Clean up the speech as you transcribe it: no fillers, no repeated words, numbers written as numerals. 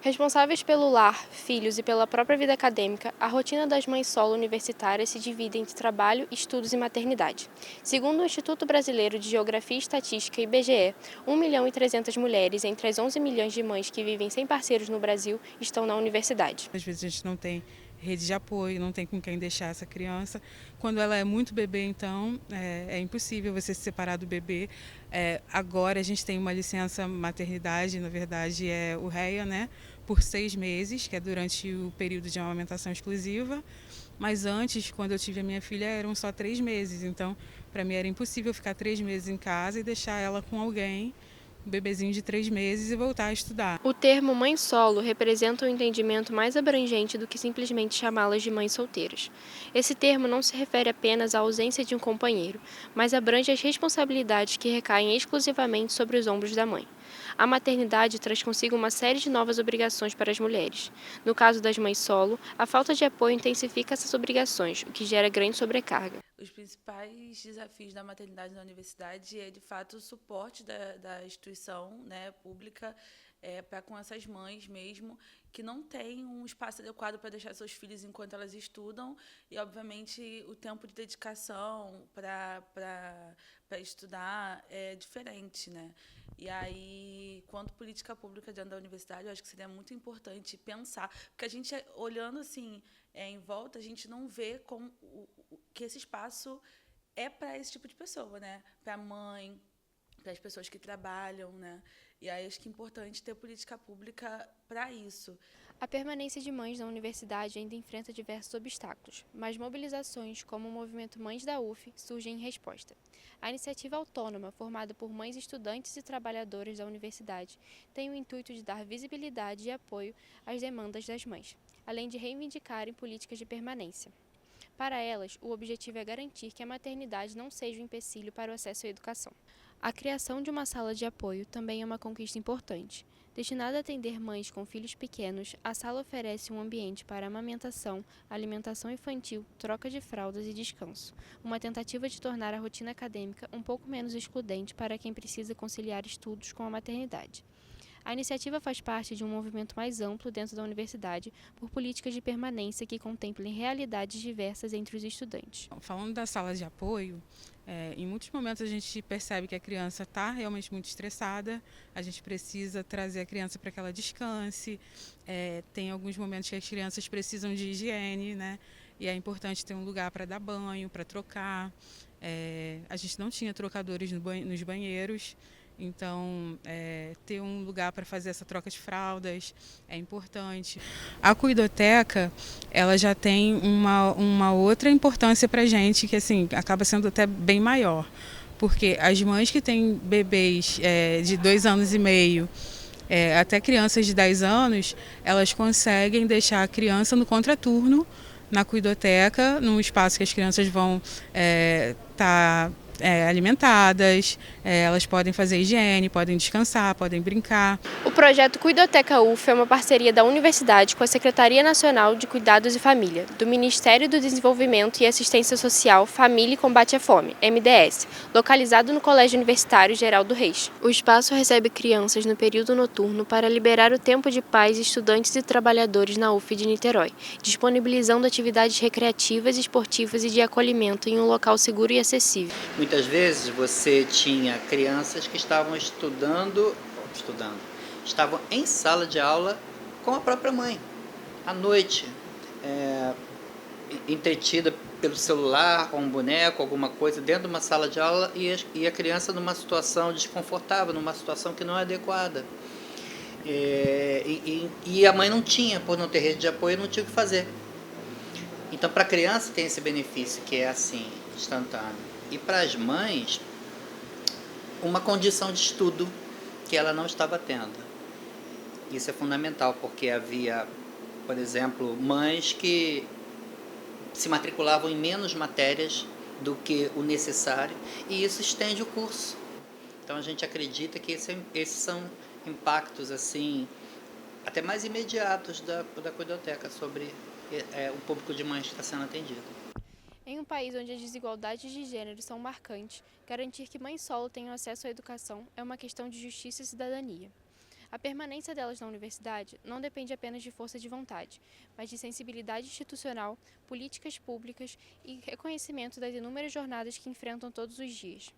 Responsáveis pelo lar, filhos e pela própria vida acadêmica, a rotina das mães solo universitárias se divide entre trabalho, estudos e maternidade. Segundo o Instituto Brasileiro de Geografia e Estatística, IBGE, 1.300.000 mulheres entre as 11 milhões de mães que vivem sem parceiros no Brasil estão na universidade. Às vezes a gente não tem rede de apoio, não tem com quem deixar essa criança. Quando ela é muito bebê, então, é impossível você se separar do bebê. Agora a gente tem uma licença maternidade, na verdade é o REA, né, por 6 meses, que é durante o período de amamentação exclusiva. Mas antes, quando eu tive a minha filha, eram só 3 meses. Então, para mim era impossível ficar 3 meses em casa e deixar ela com alguém, um bebezinho de 3 meses, e voltar a estudar. O termo mãe solo representa um entendimento mais abrangente do que simplesmente chamá-las de mães solteiras. Esse termo não se refere apenas à ausência de um companheiro, mas abrange as responsabilidades que recaem exclusivamente sobre os ombros da mãe. A maternidade traz consigo uma série de novas obrigações para as mulheres. No caso das mães solo, a falta de apoio intensifica essas obrigações, o que gera grande sobrecarga. Os principais desafios da maternidade na universidade é, de fato, o suporte da instituição, né, pública, para com essas mães mesmo, que não têm um espaço adequado para deixar seus filhos enquanto elas estudam, e, obviamente, o tempo de dedicação para estudar é diferente, né? E aí, quanto política pública dentro da universidade, eu acho que seria muito importante pensar, porque a gente, olhando assim em volta, a gente não vê como que esse espaço é para esse tipo de pessoa, né? Para a mãe, para as pessoas que trabalham, né? E aí acho que é importante ter política pública para isso. A permanência de mães na universidade ainda enfrenta diversos obstáculos, mas mobilizações como o movimento Mães da UF surgem em resposta. A iniciativa autônoma, formada por mães estudantes e trabalhadoras da universidade, tem o intuito de dar visibilidade e apoio às demandas das mães, além de reivindicarem políticas de permanência. Para elas, o objetivo é garantir que a maternidade não seja um empecilho para o acesso à educação. A criação de uma sala de apoio também é uma conquista importante. Destinada a atender mães com filhos pequenos, a sala oferece um ambiente para amamentação, alimentação infantil, troca de fraldas e descanso, uma tentativa de tornar a rotina acadêmica um pouco menos excludente para quem precisa conciliar estudos com a maternidade. A iniciativa faz parte de um movimento mais amplo dentro da universidade por políticas de permanência que contemplem realidades diversas entre os estudantes. Falando da sala de apoio, em muitos momentos a gente percebe que a criança está realmente muito estressada, a gente precisa trazer a criança para que ela descanse, tem alguns momentos que as crianças precisam de higiene, né? E é importante ter um lugar para dar banho, para trocar. A gente não tinha trocadores nos banheiros, então ter um lugar para fazer essa troca de fraldas é importante. A cuidoteca, ela já tem uma outra importância para a gente, que assim, acaba sendo até bem maior, porque as mães que têm bebês de 2 anos e meio, até crianças de 10 anos, elas conseguem deixar a criança no contraturno, na cuidoteca, num espaço que as crianças vão estar alimentadas, elas podem fazer higiene, podem descansar, podem brincar. O projeto Cuidoteca UF é uma parceria da universidade com a Secretaria Nacional de Cuidados e Família, do Ministério do Desenvolvimento e Assistência Social, Família e Combate à Fome, MDS, localizado no Colégio Universitário Geraldo Reis. O espaço recebe crianças no período noturno para liberar o tempo de pais, estudantes e trabalhadores na UF de Niterói, disponibilizando atividades recreativas, esportivas e de acolhimento em um local seguro e acessível. Muitas vezes você tinha crianças que estavam estavam em sala de aula com a própria mãe, à noite, entretida pelo celular, com um boneco, alguma coisa, dentro de uma sala de aula, e a criança numa situação desconfortável, numa situação que não é adequada. E a mãe não tinha, por não ter rede de apoio, não tinha o que fazer. Então, para a criança tem esse benefício, que é assim, instantâneo. E para as mães, uma condição de estudo que ela não estava tendo. Isso é fundamental, porque havia, por exemplo, mães que se matriculavam em menos matérias do que o necessário, e isso estende o curso. Então a gente acredita que esses são impactos assim, até mais imediatos da cuidoteca sobre o público de mães que está sendo atendido. Em um país onde as desigualdades de gênero são marcantes, garantir que mães solo tenham acesso à educação é uma questão de justiça e cidadania. A permanência delas na universidade não depende apenas de força de vontade, mas de sensibilidade institucional, políticas públicas e reconhecimento das inúmeras jornadas que enfrentam todos os dias.